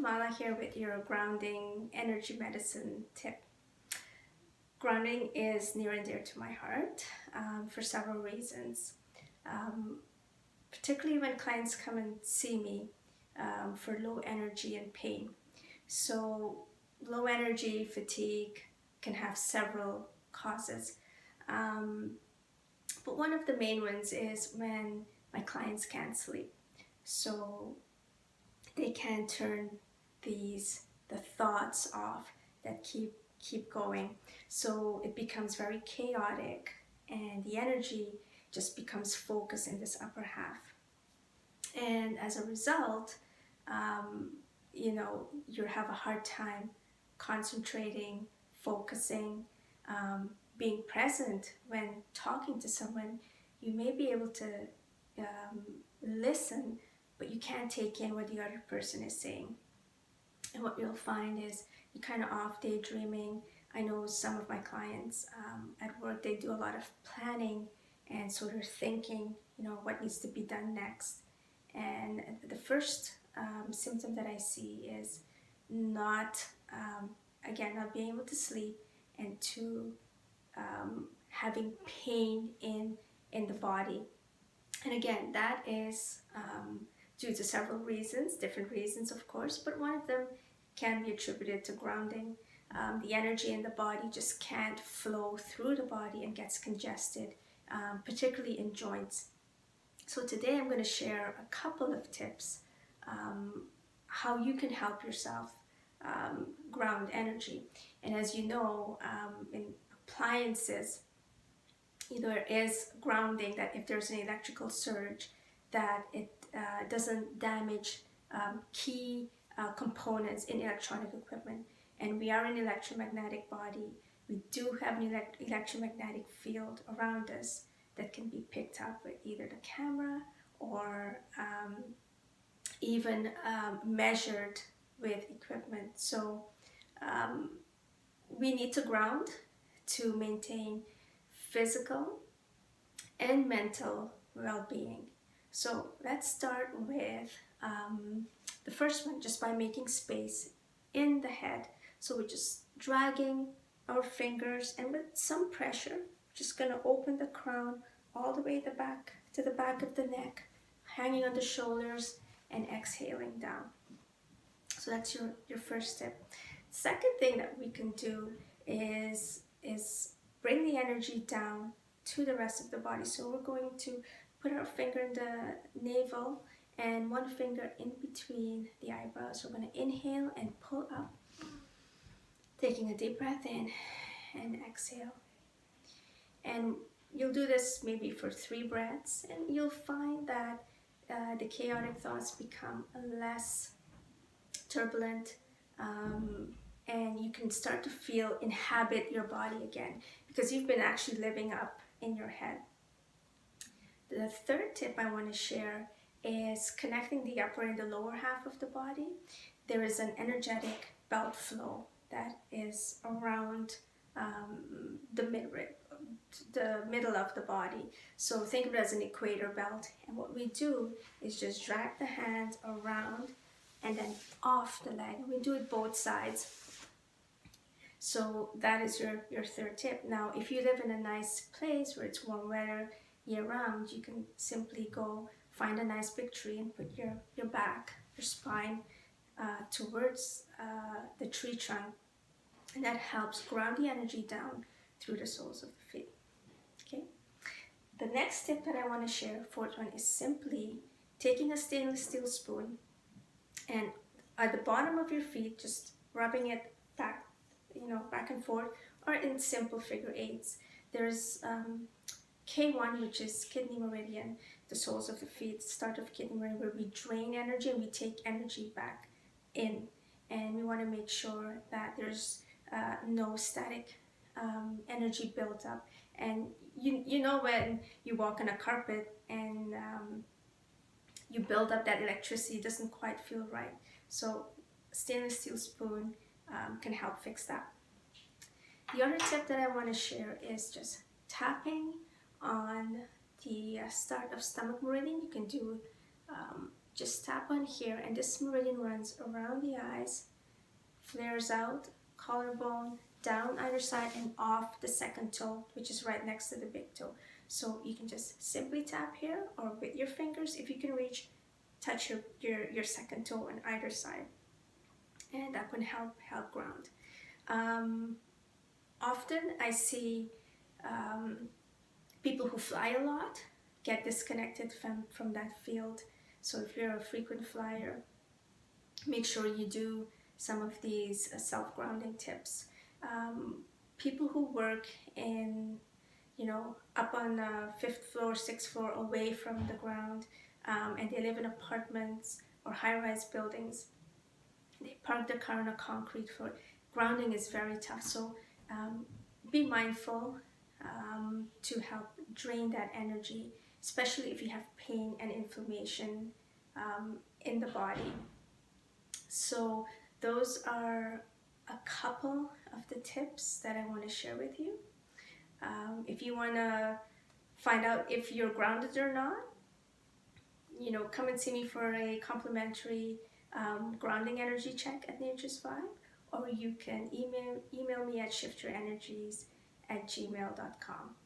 Mala here with your grounding energy medicine tip. Grounding is near and dear to my heart for several reasons, um, particularly when clients come and see me for low energy and pain. So, low energy, fatigue can have several causes. Um, but one of the main ones is when my clients can't sleep. So, they can't turn the thoughts off that keep going, so it becomes very chaotic and the energy just becomes focused in this upper half, and as a result, um, you have a hard time concentrating, focusing, being present when talking to someone. You may be able to um, listen, but you can't take in what the other person is saying. And what you'll find is you kind of off daydreaming. I know some of my clients at work, they do a lot of planning and sort of thinking, what needs to be done next. And the first symptom that I see is not, again, not being able to sleep, and two, having pain in the body. And again, that is due to several reasons, different reasons, of course, but one of them can be attributed to grounding. The energy in the body just can't flow through the body and gets congested, particularly in joints. So today I'm going to share a couple of tips how you can help yourself ground energy. And as you know, in appliances, there is grounding, that if there's an electrical surge, that it doesn't damage key components in electronic equipment. And we are an electromagnetic body. We do have an electromagnetic field around us that can be picked up with either the camera or even measured with equipment. So we need to ground to maintain physical and mental well-being. So let's start with the first one, just by making space in the head. So we're just dragging our fingers, and with some pressure, just gonna open the crown all the way to the back of the neck, hanging on the shoulders, and exhaling down. So that's your first step. Second thing that we can do is bring the energy down to the rest of the body. So we're going to put our finger in the navel and one finger in between the eyebrows. We're going to inhale and pull up, taking a deep breath in and exhale. And you'll do this maybe for 3 breaths, and you'll find that the chaotic thoughts become less turbulent, and you can start to feel inhabit your body again, because you've been actually living up in your head. The third tip I want to share is connecting the upper and the lower half of the body. There is an energetic belt flow that is around the middle of the body. So think of it as an equator belt. And what we do is just drag the hands around and then off the leg. We do it both sides. So that is your third tip. Now, if you live in a nice place where it's warm weather year round, you can simply go find a nice big tree and put your back, your spine towards the tree trunk. And that helps ground the energy down through the soles of the feet. Okay. The next tip that I want to share, fourth one, is simply taking a stainless steel spoon and at the bottom of your feet, just rubbing it back, back and forth, or in simple figure eights. There's K1, which is kidney meridian, the soles of the feet, start of kidney meridian, where we drain energy and we take energy back in. And we want to make sure that there's no static energy built up. And you know when you walk on a carpet and you build up that electricity, it doesn't quite feel right. So stainless steel spoon can help fix that. The other tip that I want to share is just tapping on the start of stomach meridian. You can do just tap on here, and this meridian runs around the eyes, flares out, collarbone, down either side, and off the second toe, which is right next to the big toe. So you can just simply tap here, or with your fingers, if you can reach, touch your second toe on either side, and that can help ground. Often I see people who fly a lot get disconnected from that field. So if you're a frequent flyer, make sure you do some of these self-grounding tips. People who work in, up on the 5th floor, 6th floor, away from the ground, and they live in apartments or high-rise buildings, they park their car on a concrete floor. Grounding is very tough, so be mindful to help drain that energy, especially if you have pain and inflammation in the body. So those are a couple of the tips that I want to share with you. If you want to find out if you're grounded or not, come and see me for a complimentary grounding energy check at Nature's Vibe, or you can email me at shiftyourenergies@gmail.com.